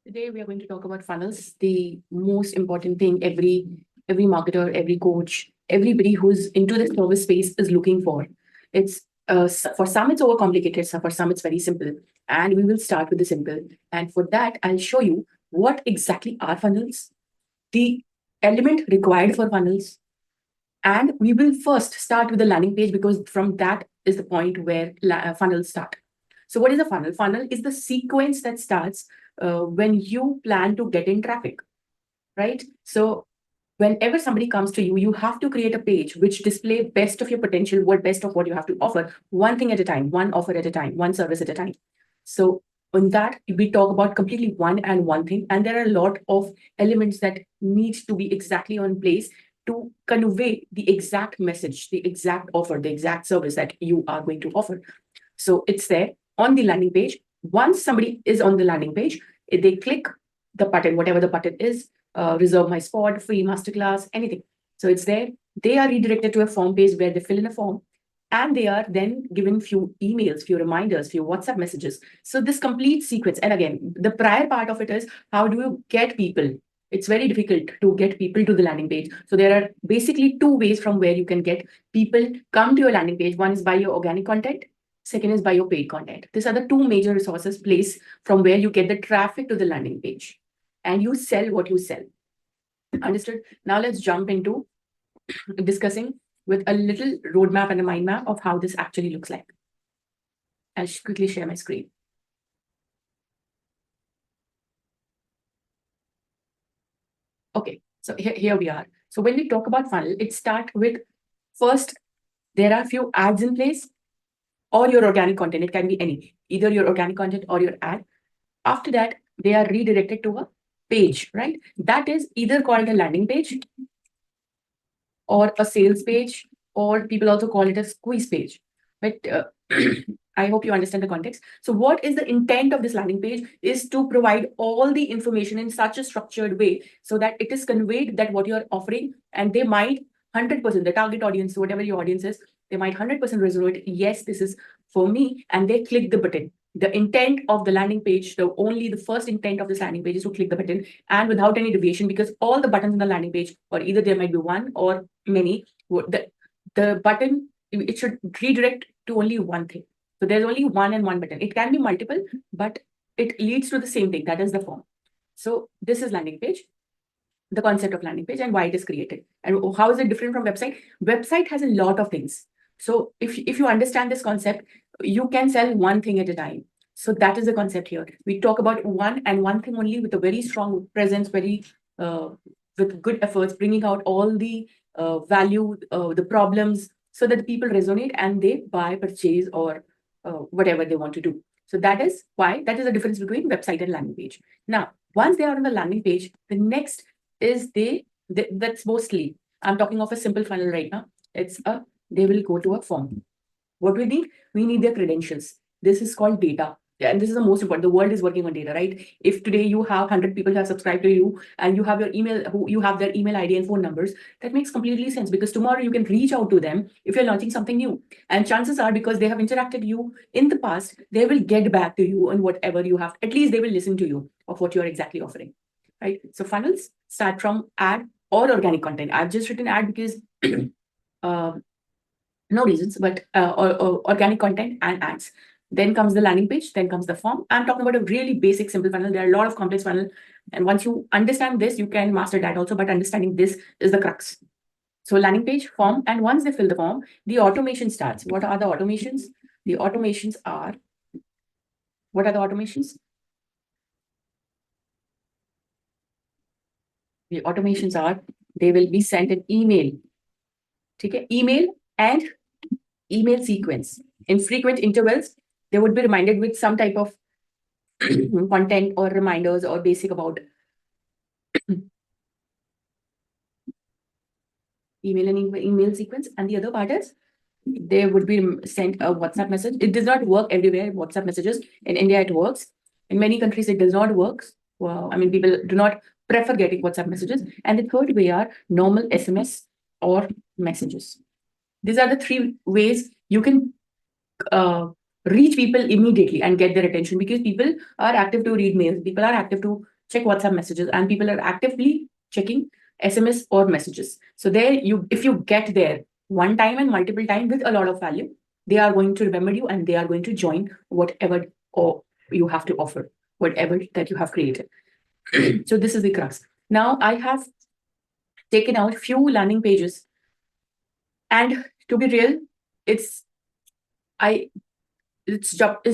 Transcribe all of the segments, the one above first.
Today we are going to talk about funnels, the most important thing every marketer, every coach, everybody who's into the service space is looking for. It's for some it's overcomplicated, so for some it's very simple. And we will start with the simple. And for that, I'll show you what exactly are funnels, the element required for funnels, and we will first start with the landing page because from that is the point where funnels start. So what is a funnel? Funnel is the sequence that starts when you plan to get in traffic, right? So whenever somebody comes to you, you have to create a page which display best of your potential, what best of what you have to offer, one thing at a time, one offer at a time, one service at a time. So on that, we talk about completely one thing, and there are a lot of elements that need to be exactly on place to convey the exact message, the exact offer, the exact service that you are going to offer. So it's there on the landing page. Once somebody is on the landing page, they click the button, whatever the button is, reserve my spot, free masterclass, anything. So it's there. They are redirected to a form page where they fill in a form, and they are then given few emails, few reminders, few WhatsApp messages. So this complete sequence, and again, the prior part of it is how do you get people? It's very difficult to get people to the landing page. So there are basically two ways from where you can get people come to your landing page. One is by your organic content. Second is by your paid content. These are the two major resources place from where you get the traffic to the landing page and you sell what you sell. Understood? Now let's jump into discussing with a little roadmap and a mind map of how this actually looks like. I'll quickly share my screen. Okay, so here we are. So when we talk about funnel, it starts with first, there are few ads in place or your organic content. It can be any, either your organic content or your ad. After that, they are redirected to a page, right? That is either called a landing page or a sales page, or people also call it a squeeze page. But I hope you understand the context. So what is the intent of this landing page is to provide all the information in such a structured way so that it is conveyed that what you're offering, and they might 100%, the target audience, whatever your audience is, they might 100% resonate. Yes, this is for me, and they click the button. The intent of the landing page, the first intent of this landing page is to click the button and without any deviation, because all the buttons on the landing page, or either there might be one or many, the button, it should redirect to only one thing. So there's only one and one button. It can be multiple, but it leads to the same thing. That is the form. So this is landing page, the concept of landing page and why it is created. And how is it different from website? Website has a lot of things. So if you understand this concept, you can sell one thing at a time. So that is the concept here. We talk about one thing only with a very strong presence, with good efforts, bringing out all the value, the problems, so that the people resonate and they buy, purchase, or whatever they want to do. So that is the difference between website and landing page. Now, once they are on the landing page, the next is that's mostly, I'm talking of a simple funnel right now. They will go to a form. What we need? We need their credentials. This is called data. Yeah, and this is the most important. The world is working on data, right? If today you have 100 people who have subscribed to you and you have your email, you have their email ID and phone numbers, that makes completely sense, because tomorrow you can reach out to them if you're launching something new. And chances are, because they have interacted you in the past, they will get back to you on whatever you have. At least they will listen to you of what you're exactly offering, right? So funnels start from ad or organic content. I've just written ad because no reasons, but or organic content and ads. Then comes the landing page, then comes the form. I'm talking about a really basic, simple funnel. There are a lot of complex funnel. And once you understand this, you can master that also, but understanding this is the crux. So landing page, form, and once they fill the form, the automation starts. What are the automations? The automations are, what are the automations? The automations are, they will be sent an email. Okay? Email and email sequence. In frequent intervals, they would be reminded with some type of content or reminders or basic about email and email sequence. And the other part is they would be sent a WhatsApp message. It does not work everywhere, WhatsApp messages. In India, it works. In many countries, it does not work. Well, I mean, people do not prefer getting WhatsApp messages. And the third way are normal SMS or messages. These are the three ways you can reach people immediately and get their attention, because people are active to read mails. People are active to check WhatsApp messages, and people are actively checking SMS or messages. So there if you get there one time and multiple time with a lot of value, they are going to remember you and they are going to join whatever or you have to offer, whatever that you have created. So this is the crux. Now I have taken out few landing pages, and to be real, it's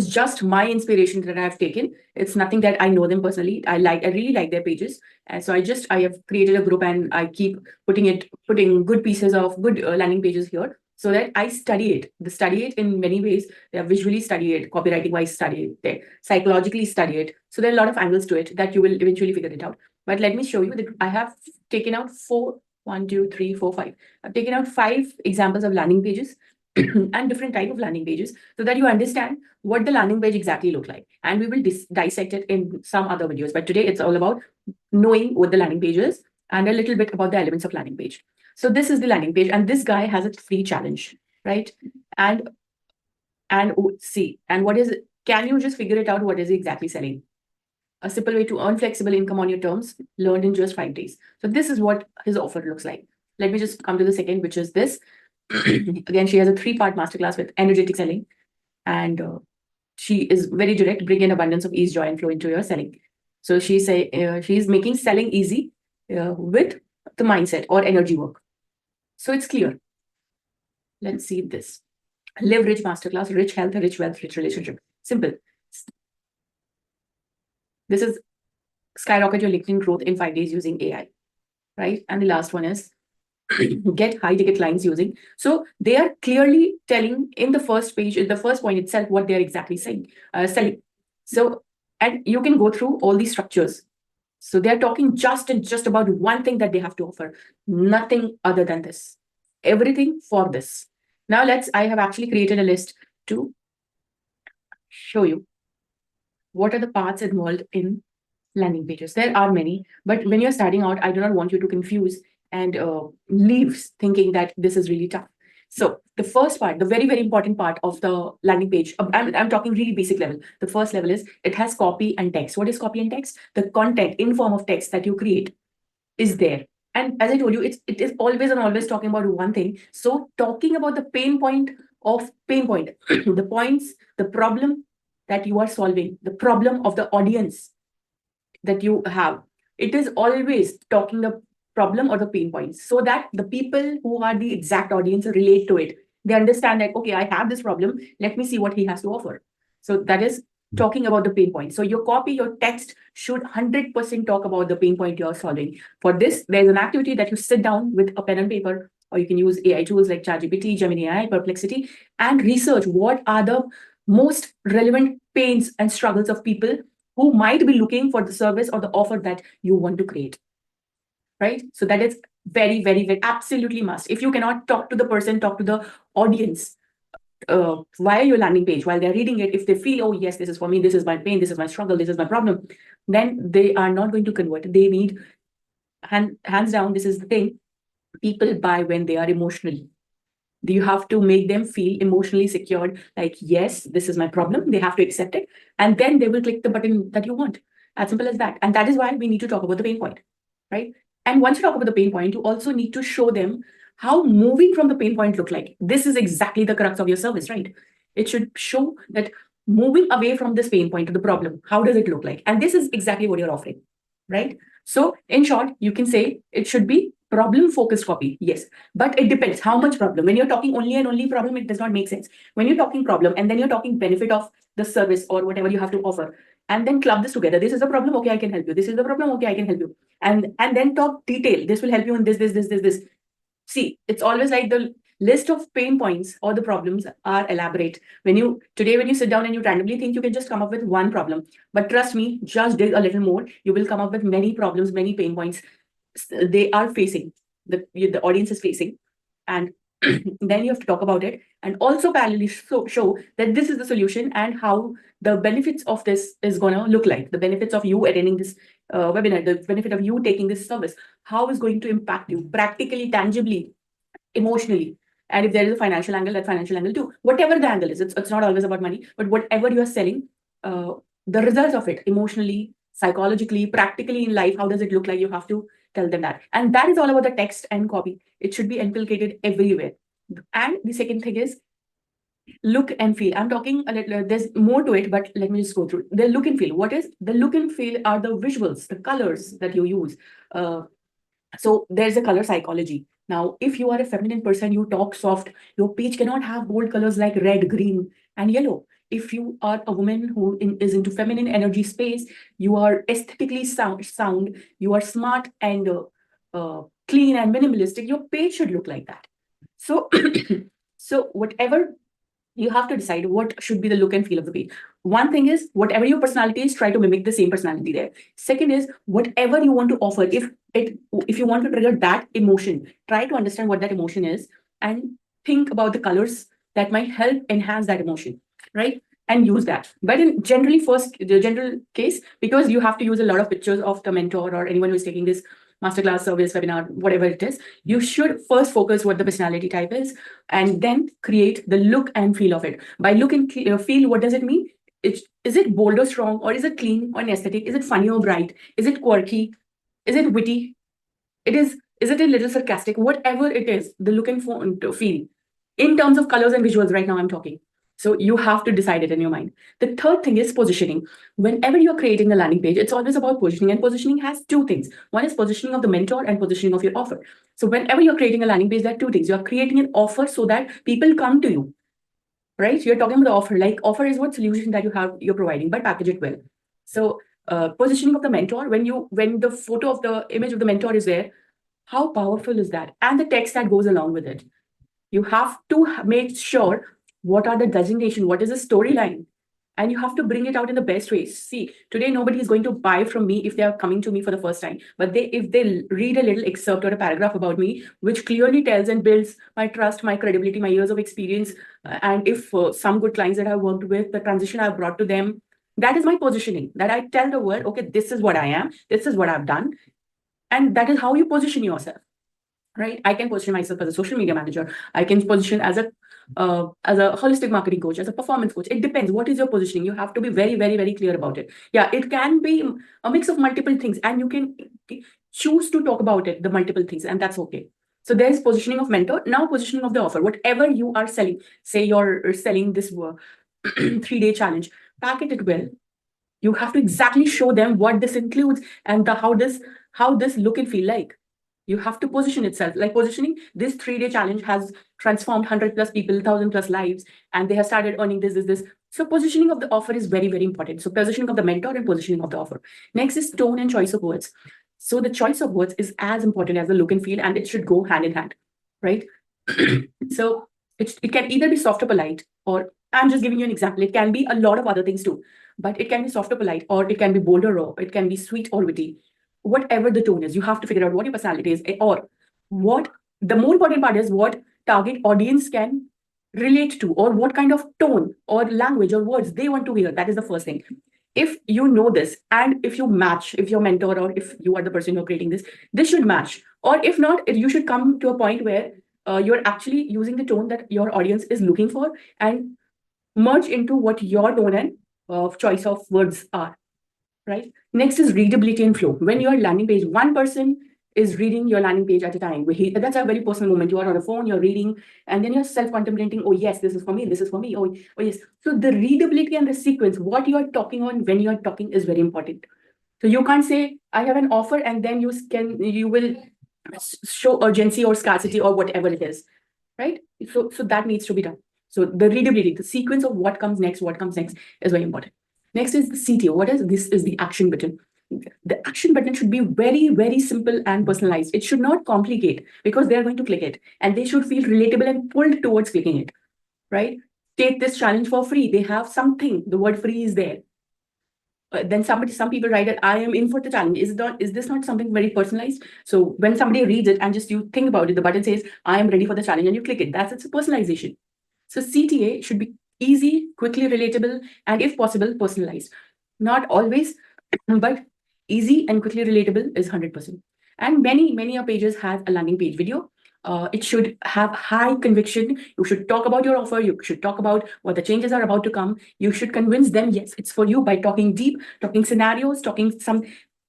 just my inspiration that I have taken. It's nothing that I know them personally. I really like their pages. And so I have created a group and I keep putting good pieces of good landing pages here so that I study it in many ways. They are visually study it, copywriting wise study it, they psychologically study it. So there are a lot of angles to it that you will eventually figure it out. But let me show you that I have taken out 5. I've taken out 5 examples of landing pages and different type of landing pages so that you understand what the landing page exactly look like. And we will dissect it in some other videos. But today it's all about knowing what the landing page is and a little bit about the elements of landing page. So this is the landing page, and this guy has a free challenge, right? And see, and what is it? Can you just figure it out? What is he exactly selling? A simple way to earn flexible income on your terms, learned in just 5 days. So this is what his offer looks like. Let me just come to the second, which is this. Again, she has a 3-part masterclass with energetic selling, and she is very direct. Bring in abundance of ease, joy, and flow into your selling. So she's making selling easy with the mindset or energy work. So it's clear. Let's see this. Live rich masterclass, rich health, rich wealth, rich relationship. Simple. This is skyrocket your LinkedIn growth in 5 days using AI, right? And the last one is get high ticket clients using. So they are clearly telling in the first page, in the first point itself, what they're exactly selling. So, and you can go through all these structures. So they're talking just about one thing that they have to offer, nothing other than this, everything for this. Now I have actually created a list to show you what are the parts involved in landing pages. There are many, but when you're starting out, I do not want you to confuse and leave thinking that this is really tough. So the first part, the very, very important part of the landing page, I'm talking really basic level. The first level is it has copy and text. What is copy and text? The content in form of text that you create is there. And as I told you, it is always and always talking about one thing. So talking about the pain point, the points, the problem that you are solving, the problem of the audience that you have, it is always talking the problem or the pain points so that the people who are the exact audience relate to it. They understand that, okay, I have this problem. Let me see what he has to offer. So that is talking about the pain point. So your copy, your text should 100% talk about the pain point you're solving. For this, there's an activity that you sit down with a pen and paper, or you can use AI tools like ChatGPT, Gemini AI, Perplexity, and research what are the most relevant pains and struggles of people who might be looking for the service or the offer that you want to create, right? So that is very, very, very absolutely must. If you cannot talk to the person, talk to the audience via your landing page while they're reading it, if they feel, oh yes, this is for me, this is my pain, this is my struggle, this is my problem, then they are not going to convert. They need, hands down, this is the thing, people buy when they are emotionally. You have to make them feel emotionally secured, like, yes, this is my problem. They have to accept it. And then they will click the button that you want. As simple as that. And that is why we need to talk about the pain point, right? And once you talk about the pain point, you also need to show them how moving from the pain point look like. This is exactly the crux of your service, right? It should show that moving away from this pain point to the problem, how does it look like? And this is exactly what you're offering, right? So in short, you can say it should be problem focused copy. Yes, but it depends how much problem. When you're talking only and only problem, it does not make sense. When you're talking problem and then you're talking benefit of the service or whatever you have to offer, and then club this together. This is the problem. Okay, I can help you. This is the problem. Okay, I can help you. And then talk detail. This will help you in this. See, it's always like the list of pain points or the problems are elaborate. When you sit down and you randomly think you can just come up with one problem, but trust me, just dig a little more. You will come up with many problems, many pain points they are facing, the audience is facing, and then you have to talk about it and also parallelly show that this is the solution and how the benefits of this is going to look like. The benefits of you attending this webinar, the benefit of you taking this service, how is going to impact you practically, tangibly, emotionally. And if there is a financial angle, that financial angle too. Whatever the angle is, it's not always about money, but whatever you are selling, the results of it emotionally, psychologically, practically in life, how does it look like? You have to tell them that. And that is all about the text and copy. It should be inculcated everywhere. And the second thing is look and feel. I'm talking a little, there's more to it, but let me just go through the look and feel. What is the look and feel are the visuals, the colors that you use. So there's a color psychology. Now, if you are a feminine person, you talk soft, your page cannot have bold colors like red, green, and yellow. If you are a woman who is into feminine energy space, you are aesthetically sound, you are smart and clean and minimalistic, your page should look like that. So, so whatever you have to decide what should be the look and feel of the page. One thing is whatever your personality is, try to mimic the same personality there. Second is whatever you want to offer. If you want to trigger that emotion, try to understand what that emotion is and think about the colors that might help enhance that emotion, right? And use that. But in generally first, the general case, because you have to use a lot of pictures of the mentor or anyone who is taking this masterclass, service, webinar, whatever it is, you should first focus what the personality type is and then create the look and feel of it. By look and feel, what does it mean? Is it bold or strong, or is it clean or aesthetic? Is it funny or bright? Is it quirky? Is it witty? Is it a little sarcastic? Whatever it is, the look and feel. In terms of colors and visuals, right now I'm talking. So you have to decide it in your mind. The third thing is positioning. Whenever you're creating a landing page, it's always about positioning. And positioning has two things. One is positioning of the mentor and positioning of your offer. So whenever you're creating a landing page, there are two things. You're creating an offer so that people come to you, right? You're talking about the offer. Like offer is what solution that you're providing, but package it well. So positioning of the mentor, when the photo of the image of the mentor is there, how powerful is that? And the text that goes along with it. You have to make sure what are the designation, what is the storyline, and you have to bring it out in the best ways. See, today nobody is going to buy from me if they are coming to me for the first time, but if they read a little excerpt or a paragraph about me, which clearly tells and builds my trust, my credibility, my years of experience, and if some good clients that I've worked with, the transition I've brought to them, that is my positioning, that I tell the world, okay, this is what I am, this is what I've done, and that is how you position yourself. Right? I can position myself as a social media manager. I can position as a holistic marketing coach, as a performance coach. It depends. What is your positioning? You have to be very, very, very clear about it. Yeah, it can be a mix of multiple things, and you can choose to talk about it, the multiple things, and that's okay. So there's positioning of mentor. Now positioning of the offer. Whatever you are selling, say you're selling this 3-day challenge, packet it well. You have to exactly show them what this includes and how this look and feel like. You have to position itself. Like positioning, this 3-day challenge has transformed 100 plus people, 1,000 plus lives, and they have started earning this. So positioning of the offer is very, very important. So positioning of the mentor and positioning of the offer. Next is tone and choice of words. So the choice of words is as important as the look and feel, and it should go hand in hand, right? So it can either be soft or polite, or I'm just giving you an example. It can be a lot of other things too, but it can be soft or polite, or it can be bold or raw. It can be sweet or witty. Whatever the tone is, you have to figure out what your personality is, or what the more important part is what target audience can relate to, or what kind of tone or language or words they want to hear. That is the first thing. If you know this, and if you match, if your mentor or if you are the person who are creating this should match. Or if not, you should come to a point where you're actually using the tone that your audience is looking for and merge into what your tone and choice of words are. Right. Next is readability and flow. When you're landing page, one person is reading your landing page at a time. That's a very personal moment. You are on a phone, you're reading, and then you're self-contemplating. Oh yes, this is for me. This is for me. Oh yes. So the readability and the sequence, what you are talking on when you are talking, is very important. So you can't say I have an offer and then you will show urgency or scarcity or whatever it is, right? So that needs to be done. So the readability, the sequence of what comes next is very important. Next is the CTO. What is this? Is the action button. The action button should be very, very simple and personalized. It should not complicate, because they are going to click it and they should feel relatable and pulled towards clicking it, right? Take this challenge for free. They have something. The word free is there. Then some people write that I am in for the challenge. Is this not something very personalized? So when somebody reads it and just you think about it, the button says I am ready for the challenge and you click it. It's a personalization. So CTA should be easy, quickly relatable, and if possible, personalized. Not always, but easy and quickly relatable is 100%. And many pages have a landing page video. It should have high conviction. You should talk about your offer. You should talk about what the changes are about to come. You should convince them, yes, it's for you, by talking deep, talking scenarios, talking some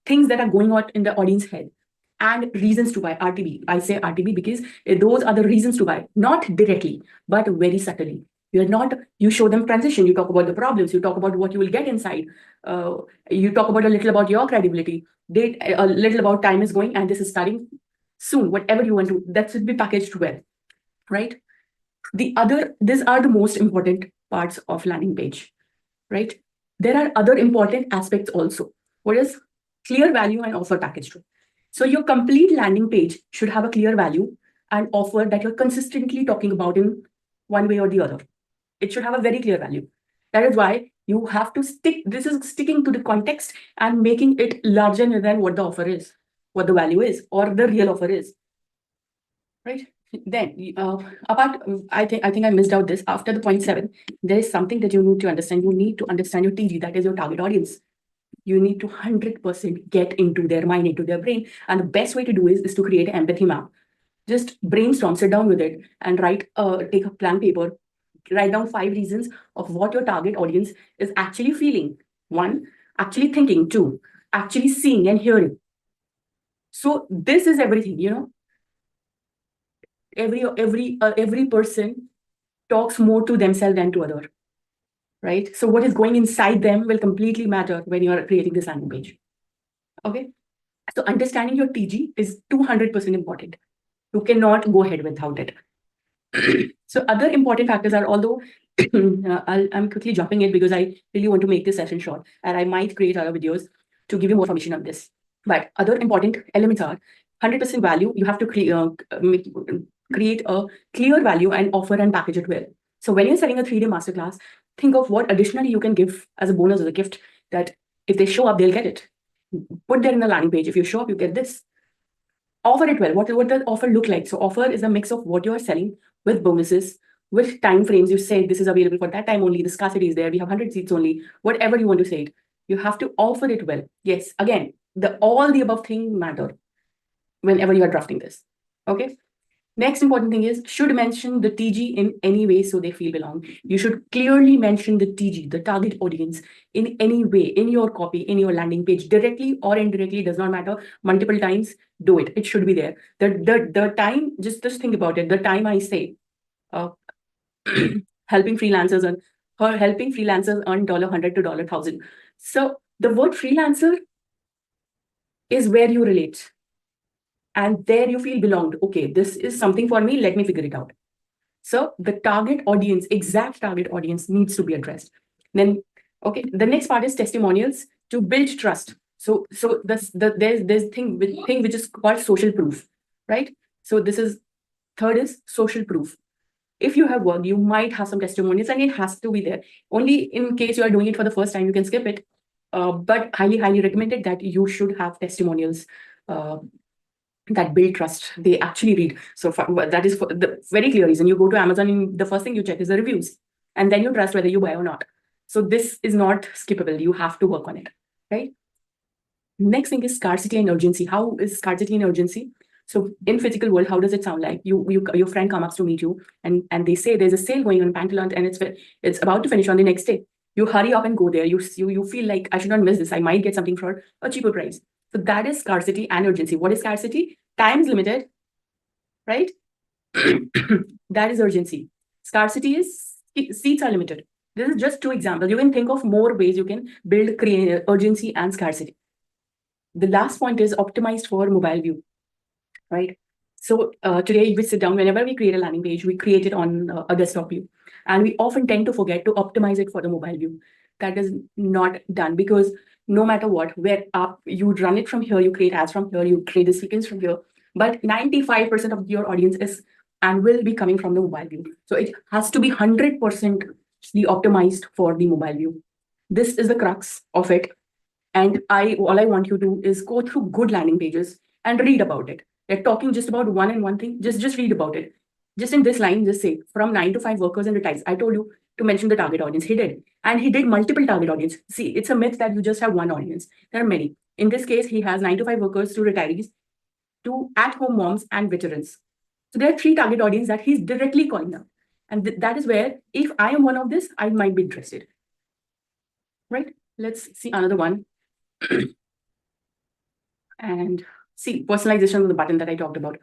things that are going on in the audience head. And reasons to buy, RTB. I say RTB because those are the reasons to buy, not directly, but very subtly. You show them transition. You talk about the problems. You talk about what you will get inside. You talk about a little about your credibility. A little about time is going and this is starting soon. Whatever you want to, that should be packaged well, right? These are the most important parts of landing page, right? There are other important aspects also. What is clear value and offer packaged? So your complete landing page should have a clear value and offer that you're consistently talking about in one way or the other. It should have a very clear value. That is why you have to this is sticking to the context and making it larger than what the offer is, what the value is, or the real offer is, right? Then, I think I missed out this. After the point 7, there is something that you need to understand. You need to understand your TG, that is your target audience. You need to 100% get into their mind, into their brain. And the best way to do is to create an empathy map. Just brainstorm, sit down with it and take a blank paper, write down 5 reasons of what your target audience is actually feeling. 1, actually thinking. 2, actually seeing and hearing. So this is everything, every person talks more to themselves than to other, right? So what is going inside them will completely matter when you are creating this landing page. Okay. So understanding your TG is 200% important. You cannot go ahead without it. So other important factors are, although I'm quickly jumping it because I really want to make this session short, and I might create other videos to give you more information on this. But other important elements are 100% value. You have to create a clear value and offer and package it well. So when you're selling a 3-day masterclass, think of what additionally you can give as a bonus, as a gift, that if they show up, they'll get it. Put that in the landing page. If you show up, you get this. Offer it well. What does offer look like? So offer is a mix of what you're selling with bonuses, with time frames. You say this is available for that time only. The scarcity is there. We have 100 seats only. Whatever you want to say it, you have to offer it well. Yes, again, all the above things matter whenever you are drafting this. Okay. Next important thing is, should mention the TG in any way so they feel belong. You should clearly mention the TG, the target audience, in any way, in your copy, in your landing page, directly or indirectly, does not matter. Multiple times, do it. It should be there. The time, just think about it. The time I say, helping freelancers earn $100 to $1,000. So the word freelancer is where you relate. And there you feel belonged. Okay, this is something for me. Let me figure it out. So the target audience, exact target audience, needs to be addressed. Then, okay, the next part is testimonials to build trust. So there's thing which is called social proof, right? So third is social proof. If you have work, you might have some testimonials, and it has to be there. Only in case you are doing it for the first time, you can skip it. But highly recommended that you should have testimonials that build trust. They actually read. So that is for the very clear reason. You go to Amazon and the first thing you check is the reviews, and then you trust whether you buy or not. So this is not skippable. You have to work on it, right? Next thing is scarcity and urgency. How is scarcity and urgency? So in physical world, how does it sound like? Your friend comes up to meet you and they say there's a sale going on in Pantaloons and it's about to finish on the next day. You hurry up and go there. You feel like I should not miss this. I might get something for a cheaper price. So that is scarcity and urgency. What is scarcity? Time is limited, right? That is urgency. Scarcity is seats are limited. This is just 2 examples. You can think of more ways you can create urgency and scarcity. The last point is optimized for mobile view, right? So today we sit down, whenever we create a landing page, we create it on a desktop view. And we often tend to forget to optimize it for the mobile view. That is not done because no matter what, you run it from here, you create ads from here, you create the sequence from here, but 95% of your audience is and will be coming from the mobile view. So it has to be 100% optimized for the mobile view. This is the crux of it. And all I want you to do is go through good landing pages and read about it. They're talking just about one thing, just read about it. Just in this line, just say, from 9 to 5 workers and retirees. I told you to mention the target audience. He did. And he did multiple target audience. See, it's a myth that you just have one audience. There are many. In this case, he has 9 to 5 workers to retirees, to at-home moms and veterans. So there are 3 target audience that he's directly calling out. And that is where, if I am one of this, I might be interested. Right? Let's see another one. And see, personalization of the button that I talked about.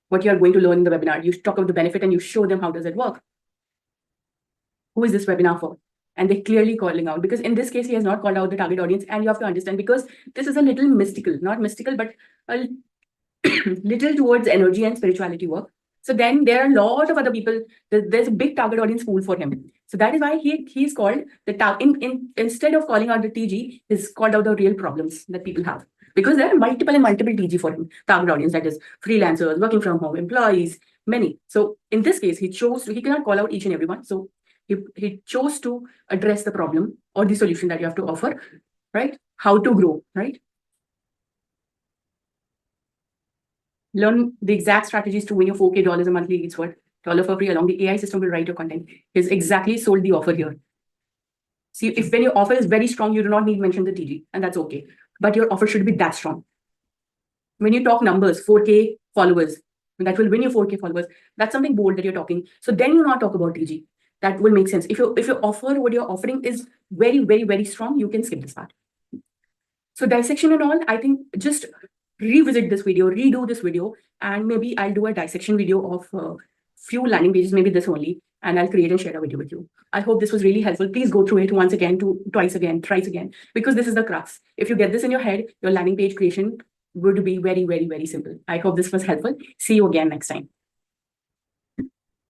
What you are going to learn in the webinar. You talk about the benefit and you show them how does it work. Who is this webinar for? And they're clearly calling out, because in this case, he has not called out the target audience. And you have to understand, because this is a little mystical, not mystical, but a little towards energy and spirituality work. So then there are a lot of other people. There's a big target audience pool for him. So that is why he's called the instead of calling out the TG, he's called out the real problems that people have. Because there are multiple TG for him, target audience, that is freelancers, working from home, employees, many. So in this case, he cannot call out each and every one. So he chose to address the problem or the solution that you have to offer, right? How to grow, right? Learn the exact strategies to win your $4K a monthly leads for $1 for free along the AI system will write your content. He's exactly sold the offer here. See, if when your offer is very strong, you do not need to mention the TG, and that's okay. But your offer should be that strong. When you talk numbers, 4K followers, that will win you 4K followers. That's something bold that you're talking. So then you not talk about TG. That will make sense. If your offer, what you're offering is very, very, very strong, you can skip this part. So dissection and all, I think just revisit this video, redo this video, and maybe I'll do a dissection video of few landing pages, maybe this only, and I'll create and share a video with you. I hope this was really helpful. Please go through it once again, twice again, thrice again, because this is the crux. If you get this in your head, your landing page creation would be very, very, very simple. I hope this was helpful. See you again next time.